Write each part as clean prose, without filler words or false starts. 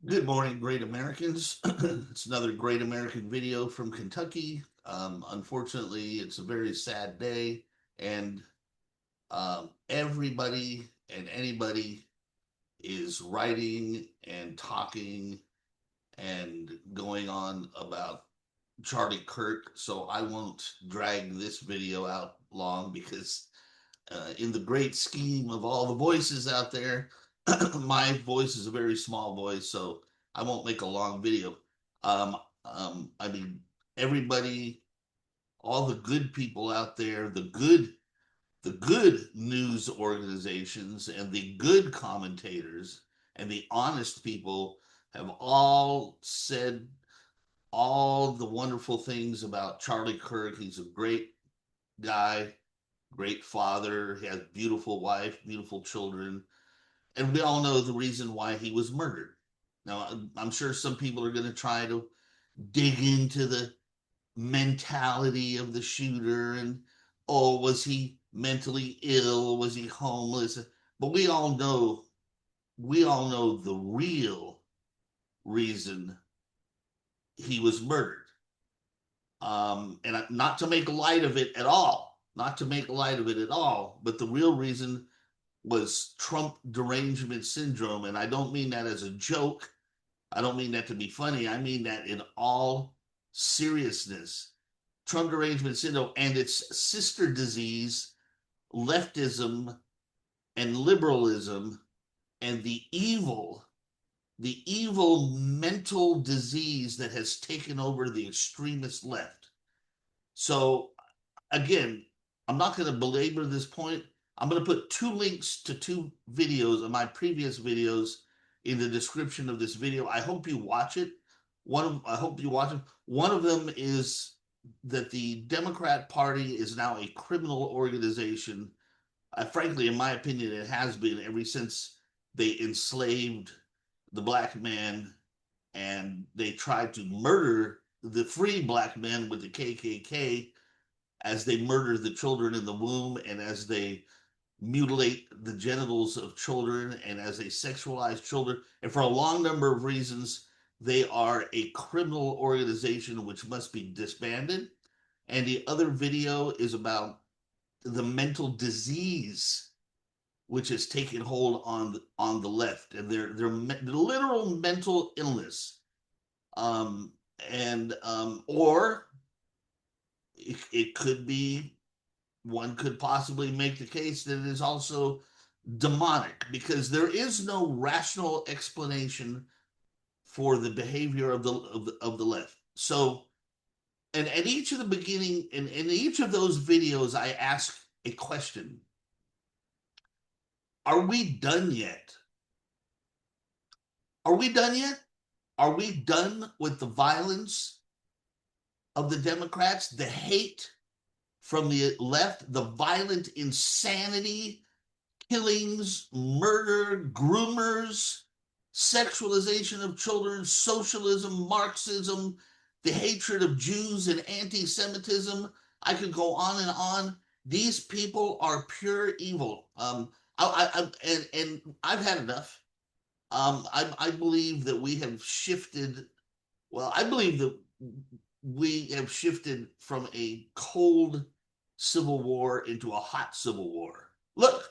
Good morning, great Americans. It's another great American video from Kentucky. Unfortunately, it's a very sad day, and everybody and anybody is writing and talking and going on about Charlie Kirk. So I won't drag this video out long because, in the great scheme of all the voices out there, my voice is a very small voice, so I won't make a long video. I mean, everybody, all the good people out there, the good news organizations and the good commentators and the honest people have all said all the wonderful things about Charlie Kirk. He's a great guy, great father. He has a beautiful wife, beautiful children, and we all know the reason why he was murdered. Now, I'm sure some people are going to try to dig into the mentality of the shooter and, oh, was he mentally ill? Was he homeless? But we all know the real reason he was murdered. And not to make light of it at all, not to make light of it at all, but the real reason was Trump derangement syndrome. And I don't mean that as a joke. I don't mean that to be funny. I mean that in all seriousness. Trump derangement syndrome and its sister disease, leftism and liberalism, and the evil mental disease that has taken over the extremist left. So, again, I'm not going to belabor this point. I'm going to put two links to two videos of my previous videos in the description of this video. I hope you watch it. I hope you watch it. One of them is that the Democrat Party is now a criminal organization. Frankly, in my opinion, it has been ever since they enslaved the black man and they tried to murder the free black men with the KKK as they murder the children in the womb and as they mutilate the genitals of children and as they sexualize children. And for a long number of reasons, they are a criminal organization which must be disbanded. And the other video is about the mental disease which has taken hold on the left and their literal mental illness. And or it could be, one could possibly make the case that it is also demonic because there is no rational explanation for the behavior of the left. So, and at each of the beginning, in each of those videos, I ask a question: Are we done yet? Are we done yet? Are we done with the violence of the Democrats, the hate from the left, the violent insanity, killings, murder, groomers, sexualization of children, socialism, Marxism, the hatred of Jews and anti-Semitism? I could go on and on. These people are pure evil. And I've had enough. I believe that we have shifted. Well, I believe that we have shifted from a cold civil war into a hot civil war. Look,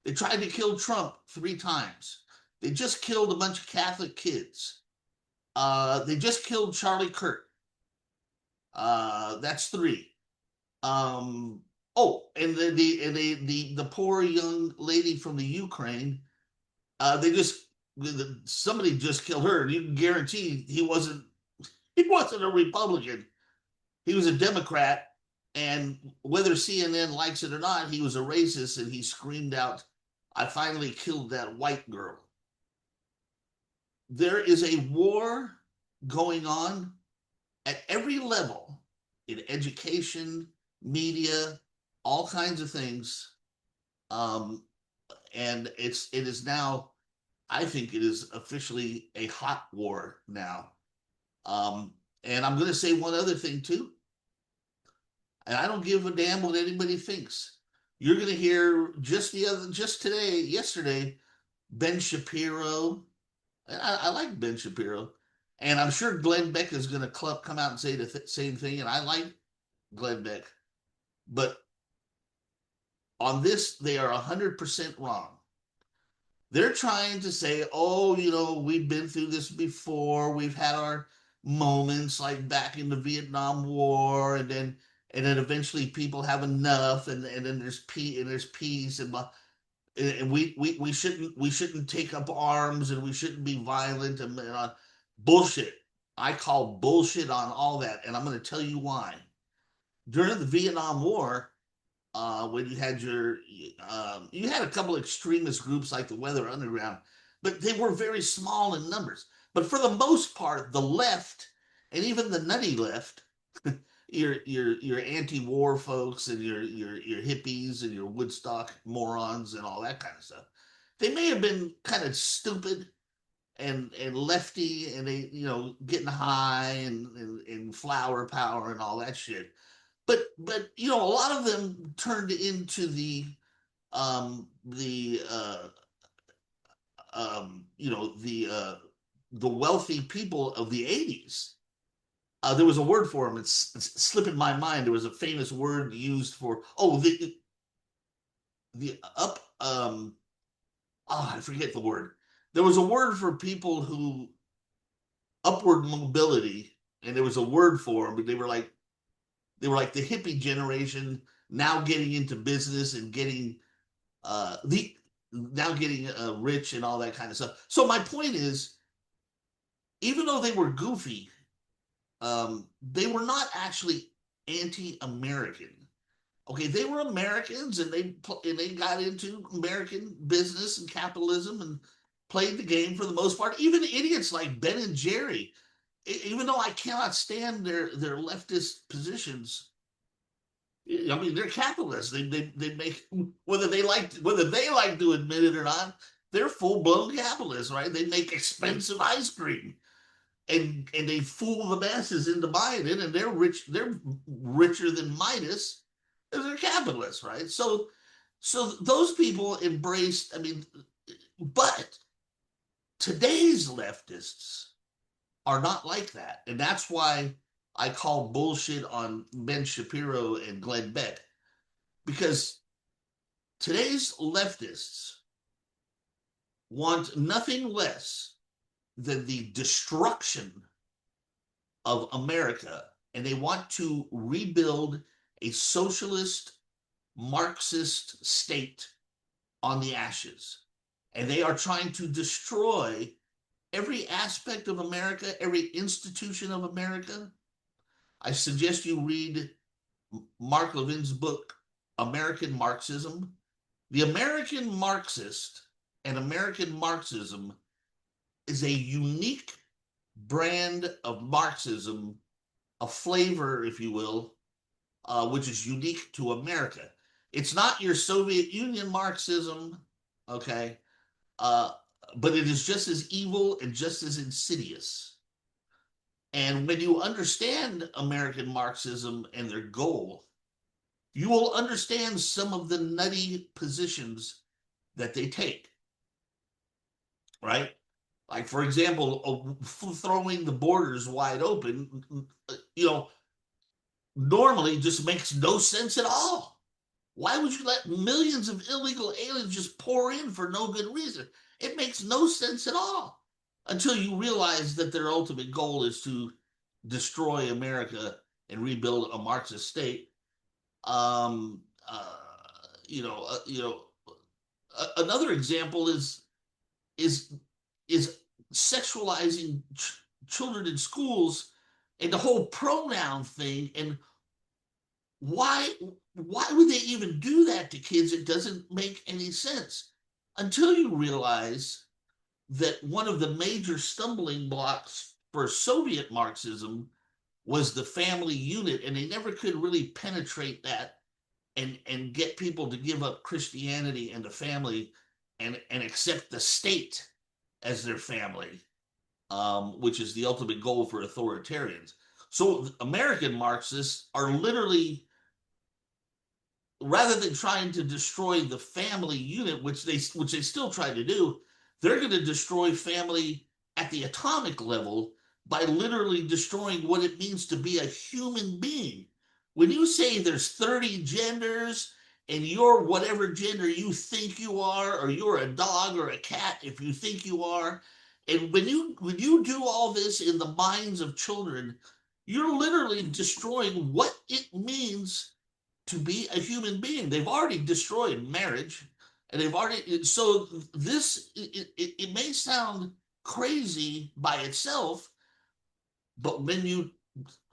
they tried to kill Trump 3 times. They just killed a bunch of Catholic kids. They just killed Charlie Kirk. That's 3. Oh, and the poor young lady from the Ukraine. They just somebody just killed her, and you can guarantee he wasn't a Republican. He was a Democrat, and whether CNN likes it or not, he was a racist, and he screamed out, "I finally killed that white girl." There is a war going on at every level in education, media, all kinds of things. Um, and it is now, I think it is officially a hot war now. And I'm going to say one other thing too, and I don't give a damn what anybody thinks. You're going to hear just yesterday, Ben Shapiro, And I like Ben Shapiro, and I'm sure Glenn Beck is going to come out and say the same thing. And I like Glenn Beck, but on this, they are 100% wrong. They're trying to say, oh, we've been through this before. We've had our moments like back in the Vietnam War, and then eventually people have enough, and then there's peace, and we shouldn't take up arms, and we shouldn't be violent, and bullshit. I call bullshit on all that, and I'm going to tell you why. During the Vietnam War, when you had a couple of extremist groups like the Weather Underground, but they were very small in numbers. But for the most part, the left and even the nutty left, your anti-war folks and your hippies and your Woodstock morons and all that kind of stuff, they may have been kind of stupid and lefty, and they getting high and flower power and all that shit. But a lot of them turned into the the wealthy people of the 80s. There was a word for them. It's slipping my mind. There was a famous word used for the up I forget the word. There was a word for people who upward mobility, and there was a word for them, but they were like the hippie generation, now getting into business and getting the now getting rich and all that kind of stuff. So my point is, even though they were goofy, they were not actually anti-American. Okay, they were Americans, and they got into American business and capitalism and played the game for the most part. Even idiots like Ben and Jerry, even though I cannot stand their leftist positions, I mean, they're capitalists. They make, whether they like to admit it or not, they're full blown capitalists, right? They make expensive ice cream, and they fool the masses into buying it, and they're rich. They're richer than Midas, and they're capitalists, right? So those people embraced. I mean, but today's leftists are not like that, and that's why I call bullshit on Ben Shapiro and Glenn Beck, because today's leftists want nothing less than the destruction of America, and they want to rebuild a socialist Marxist state on the ashes. And they are trying to destroy every aspect of America, every institution of America. I suggest you read Mark Levin's book, American Marxism. The American Marxist and American Marxism is a unique brand of Marxism, a flavor, if you will, which is unique to America. It's not your Soviet Union Marxism, okay, but it is just as evil and just as insidious. And when you understand American Marxism and their goal, you will understand some of the nutty positions that they take, right? Like, for example, throwing the borders wide open, normally just makes no sense at all. Why would you let millions of illegal aliens just pour in for no good reason? It makes no sense at all until you realize that their ultimate goal is to destroy America and rebuild a Marxist state. Um, uh, you know, uh, you know, Another example is is sexualizing children in schools, and the whole pronoun thing. And why would they even do that to kids? It doesn't make any sense until you realize that one of the major stumbling blocks for Soviet Marxism was the family unit, and they never could really penetrate that and get people to give up Christianity and the family and accept the state as their family, which is the ultimate goal for authoritarians. So American Marxists are literally, rather than trying to destroy the family unit, which they still try to do, they're going to destroy family at the atomic level by literally destroying what it means to be a human being. When you say there's 30 genders and you're whatever gender you think you are, or you're a dog or a cat if you think you are, and when you do all this in the minds of children, you're literally destroying what it means to be a human being. They've already destroyed marriage, and they've already so this it may sound crazy by itself, but when you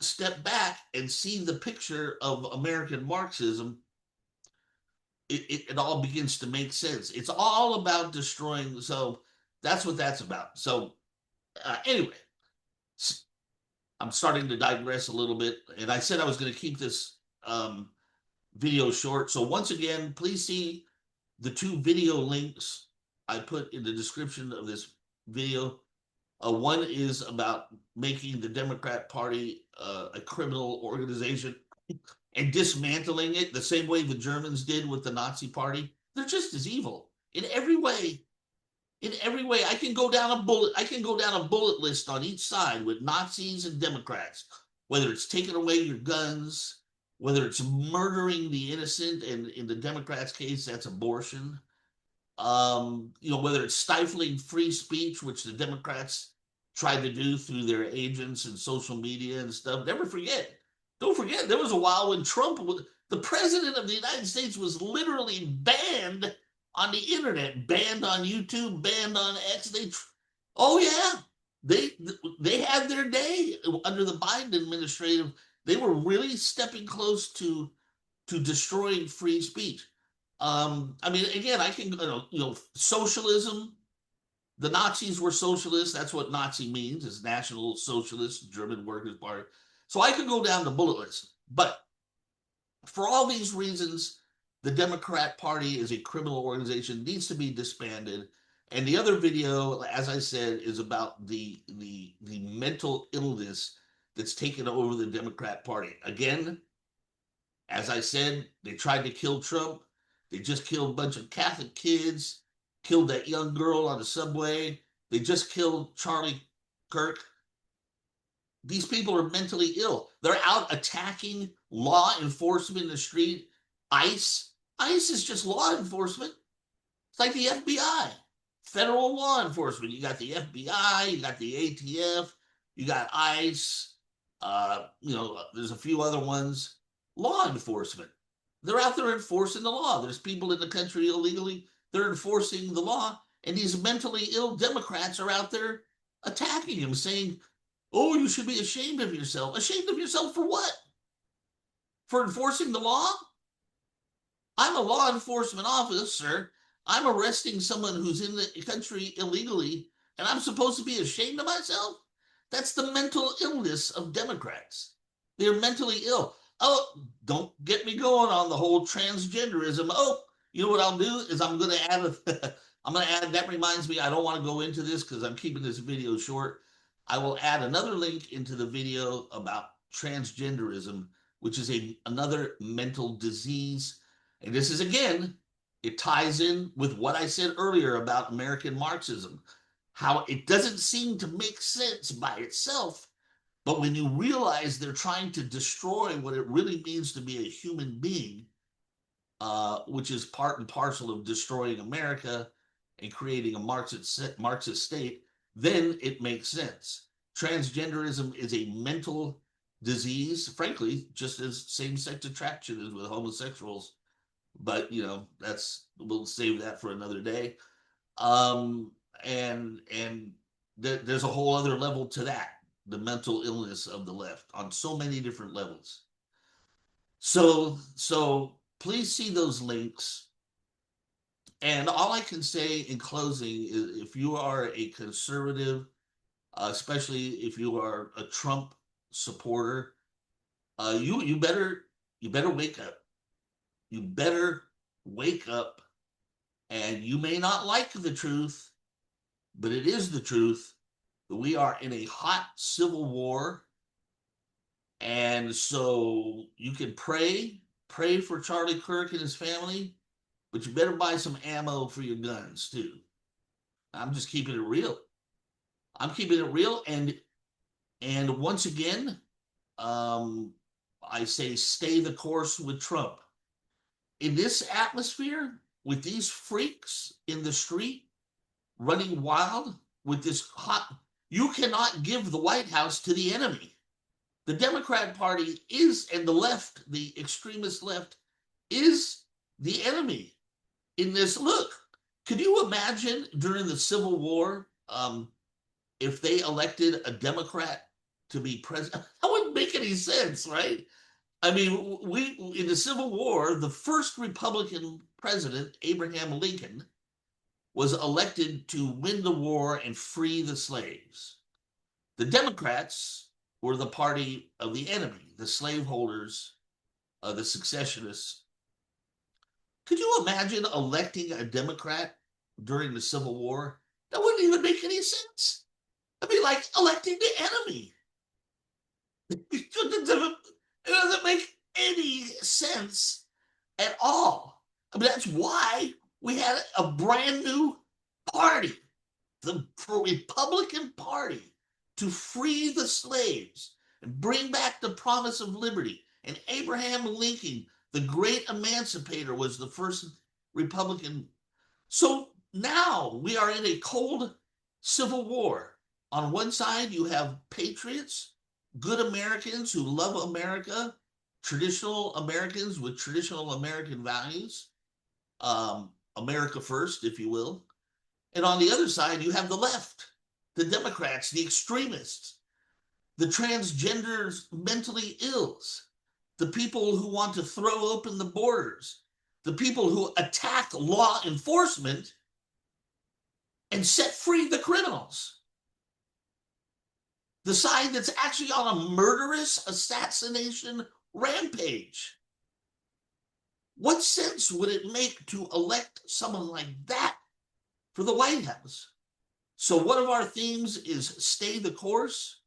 step back and see the picture of American Marxism, it all begins to make sense. It's all about destroying. So that's what that's about. So anyway, I'm starting to digress a little bit, and I said I was going to keep this video short. So once again, please see the two video links I put in the description of this video. One is about making the Democrat Party a criminal organization and dismantling it the same way the Germans did with the Nazi Party. They're just as evil in every way. In every way, I can go down a bullet list on each side with Nazis and Democrats, whether it's taking away your guns, whether it's murdering the innocent, and in the Democrats' case, that's abortion. Whether it's stifling free speech, which the Democrats tried to do through their agents and social media and stuff. Don't forget, there was a while when the president of the United States, was literally banned on the internet, banned on YouTube, banned on X. Oh yeah, they had their day under the Biden administration. They were really stepping close to destroying free speech. I mean, again, I can, socialism. The Nazis were socialists. That's what Nazi means, is National Socialist German Workers' Party. So I could go down the bullet list. But for all these reasons, the Democrat Party is a criminal organization, needs to be disbanded. And the other video, as I said, is about the mental illness that's taken over the Democrat Party. Again, as I said, they tried to kill Trump. They just killed a bunch of Catholic kids, killed that young girl on the subway. They just killed Charlie Kirk. These people are mentally ill. They're out attacking law enforcement in the street. ICE is just law enforcement. It's like the FBI, federal law enforcement. You got the FBI, you got the ATF, you got ICE. There's a few other ones. Law enforcement. They're out there enforcing the law. There's people in the country illegally. They're enforcing the law. And these mentally ill Democrats are out there attacking him, saying, oh, you should be ashamed of yourself. Ashamed of yourself for what? For enforcing the law? I'm a law enforcement officer. I'm arresting someone who's in the country illegally, and I'm supposed to be ashamed of myself? That's the mental illness of Democrats. They're mentally ill. Oh, don't get me going on the whole transgenderism. Oh, you know what I'll do is I'm going to add that reminds me, I don't want to go into this because I'm keeping this video short. I will add another link into the video about transgenderism, which is another mental disease. And this is, again, it ties in with what I said earlier about American Marxism, how it doesn't seem to make sense by itself. But when you realize they're trying to destroy what it really means to be a human being, which is part and parcel of destroying America and creating a Marxist state, then it makes sense. Transgenderism is a mental disease, frankly, just as same-sex attraction is with homosexuals. But, we'll save that for another day. And there's a whole other level to that, the mental illness of the left on so many different levels. So please see those links. And all I can say in closing is, if you are a conservative, especially if you are a Trump supporter, you better wake up. You better wake up. And you may not like the truth, but it is the truth. We are in a hot civil war. And so you can pray for Charlie Kirk and his family, but you better buy some ammo for your guns too. I'm just keeping it real. I'm keeping it real. And once again, I say stay the course with Trump. In this atmosphere, with these freaks in the street running wild with this hot, you cannot give the White House to the enemy. The Democrat Party is, and the left, the extremist left, is the enemy in this. Look, could you imagine during the Civil War, if they elected a Democrat to be president? That wouldn't make any sense, right? I mean, we in the Civil War, the first Republican president, Abraham Lincoln, was elected to win the war and free the slaves. The Democrats were the party of the enemy, the slaveholders, the secessionists. Could you imagine electing a Democrat during the Civil War? That wouldn't even make any sense. It'd be like electing the enemy. It doesn't make any sense at all. I mean, that's why we had a brand new party, the Republican Party, to free the slaves and bring back the promise of liberty. And Abraham Lincoln, the great emancipator, was the first Republican. So now we are in a cold civil war. On one side, you have patriots, good Americans who love America, traditional Americans with traditional American values, America first, if you will. And on the other side, you have the left, the Democrats, the extremists, the transgenders, mentally ills, the people who want to throw open the borders, the people who attack law enforcement and set free the criminals. The side that's actually on a murderous assassination rampage. What sense would it make to elect someone like that for the White House? So one of our themes is stay the course.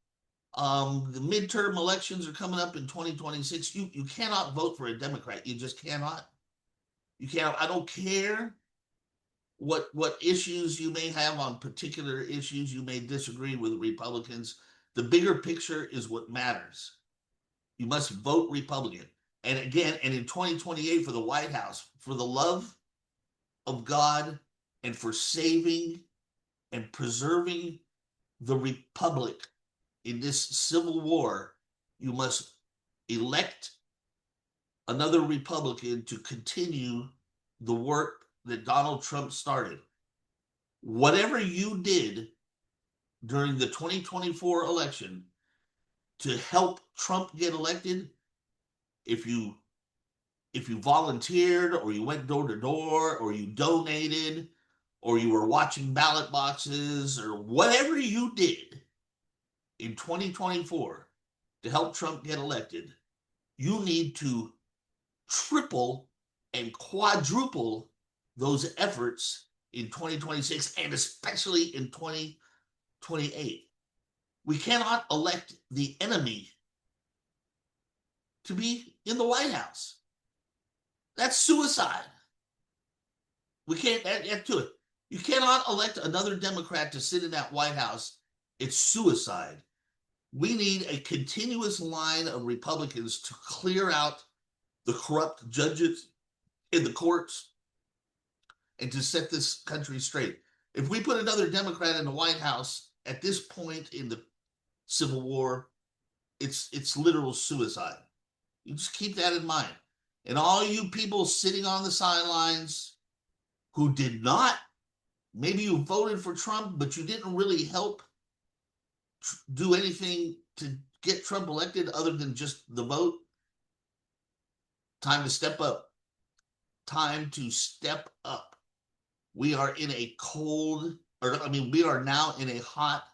The midterm elections are coming up in 2026. You cannot vote for a Democrat. You just cannot. You can't. I don't care what issues you may have on particular issues. You may disagree with Republicans. The bigger picture is what matters. You must vote Republican. And again, and in 2028 for the White House, for the love of God and for saving and preserving the Republic in this civil war, you must elect another Republican to continue the work that Donald Trump started. Whatever you did during the 2024 election to help Trump get elected, if you volunteered or you went door to door or you donated or you were watching ballot boxes or whatever you did in 2024 to help Trump get elected, you need to triple and quadruple those efforts in 2026 and especially in 2028. We cannot elect the enemy to be in the White House. That's suicide. We can't add to it. You cannot elect another Democrat to sit in that White House. It's suicide. We need a continuous line of Republicans to clear out the corrupt judges in the courts and to set this country straight. If we put another Democrat in the White House at this point in the Civil War, it's literal suicide. You just keep that in mind. And all you people sitting on the sidelines who did not, maybe you voted for Trump, but you didn't really help do anything to get Trump elected other than just the vote, time to step up. Time to step up. We are in a we are now in a hot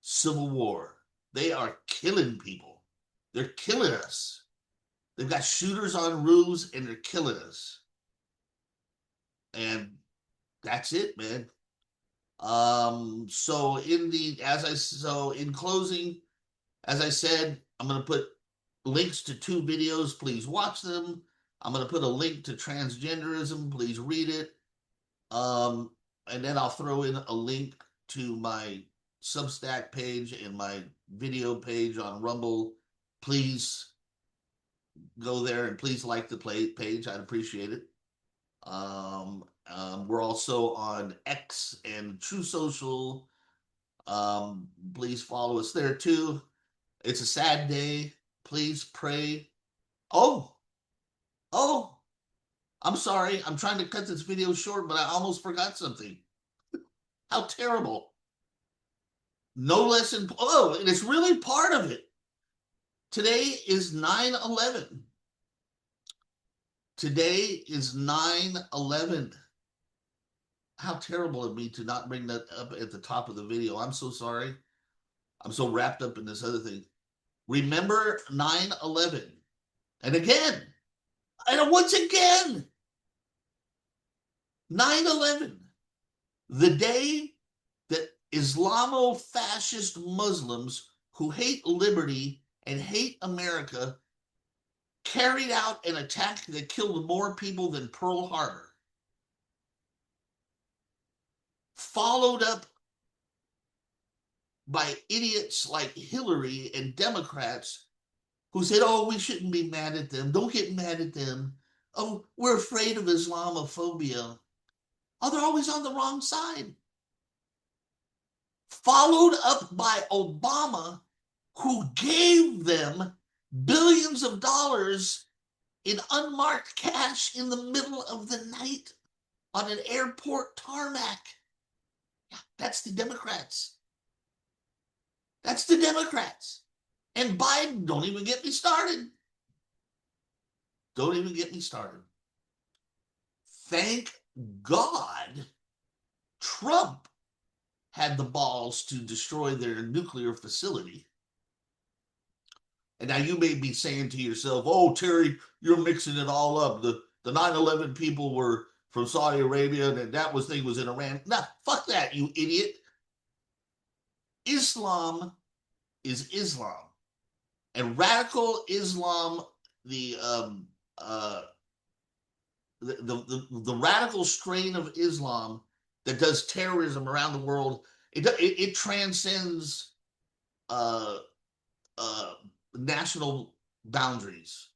civil war. They are killing people. They're killing us. They've got shooters on roofs and they're killing us. And that's it, man. So in closing, as I said, I'm going to put links to 2 videos. Please watch them. I'm going to put a link to Transgenderism. Please read it. And then I'll throw in a link to my Substack page and my video page on Rumble. Please go there and please like the page. I'd appreciate it. We're also on X and True Social. Please follow us there too. It's a sad day. Please pray. Oh, I'm sorry. I'm trying to cut this video short, but I almost forgot something. How terrible. No lesson. Oh, and it's really part of it. Today is 9/11. Today is 9/11. How terrible of me to not bring that up at the top of the video. I'm so sorry. I'm so wrapped up in this other thing. Remember 9/11. And again, and once again, 9/11, the day that Islamo-fascist Muslims who hate liberty and hate America carried out an attack that killed more people than Pearl Harbor, followed up by idiots like Hillary and Democrats who said, oh, we shouldn't be mad at them. Don't get mad at them. Oh, we're afraid of Islamophobia. Oh, they're always on the wrong side. Followed up by Obama, who gave them billions of dollars in unmarked cash in the middle of the night on an airport tarmac. Yeah, that's the Democrats. That's the Democrats. And Biden, don't even get me started. Don't even get me started. Thank God Trump had the balls to destroy their nuclear facility. And now you may be saying to yourself, oh, Terry, you're mixing it all up. The 9/11 people were from Saudi Arabia and that thing was in Iran. Nah, fuck that, you idiot. Islam is Islam. And radical Islam, the radical strain of Islam that does terrorism around the world, it transcends national boundaries.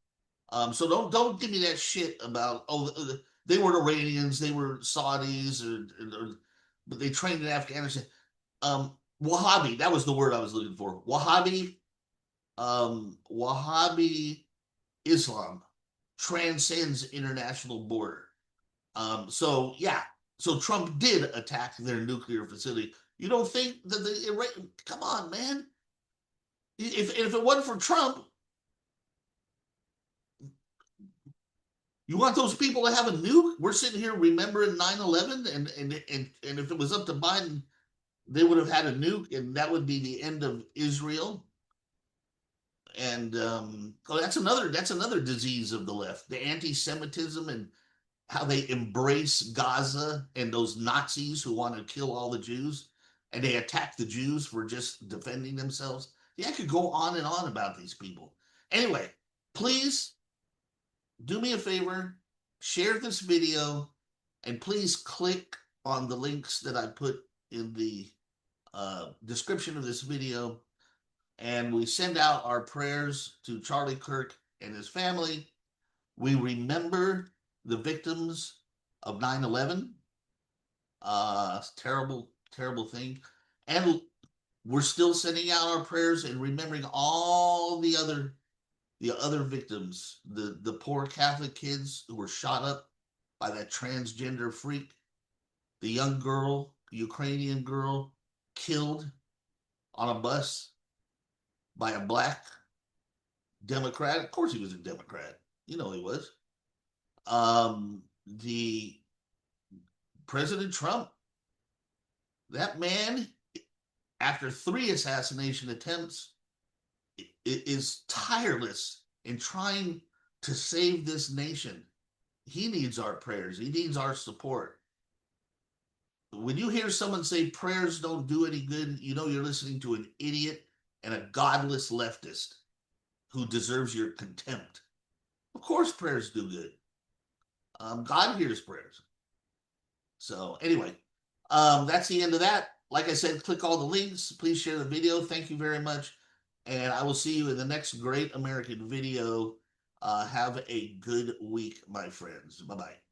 So don't give me that shit about they were Iranians, they were Saudis, but they trained in Afghanistan. Wahhabi, that was the word I was looking for. Wahhabi Islam transcends international border. So Trump did attack their nuclear facility. You don't think that come on, man. If it wasn't for Trump, you want those people to have a nuke? We're sitting here remembering 9/11, and if it was up to Biden, they would have had a nuke, and that would be the end of Israel. And that's another disease of the left, the anti-Semitism and how they embrace Gaza and those Nazis who want to kill all the Jews, and they attack the Jews for just defending themselves. Yeah, I could go on and on about these people. Anyway, please do me a favor, share this video, and please click on the links that I put in the description of this video. And we send out our prayers to Charlie Kirk and his family. We remember the victims of 9/11. Terrible, terrible thing. And we're still sending out our prayers and remembering all the other victims, the poor Catholic kids who were shot up by that transgender freak, the young girl, Ukrainian girl, killed on a bus by a black Democrat. Of course he was a Democrat. You know he was. The President Trump, that man, after 3 assassination attempts, is tireless in trying to save this nation. He needs our prayers. He needs our support. When you hear someone say prayers don't do any good, you know you're listening to an idiot and a godless leftist who deserves your contempt. Of course prayers do good. God hears prayers. So anyway, that's the end of that. like I said, click all the links. Please share the video. Thank you very much. And I will see you in the next Great American Video. Have a good week, my friends. Bye bye.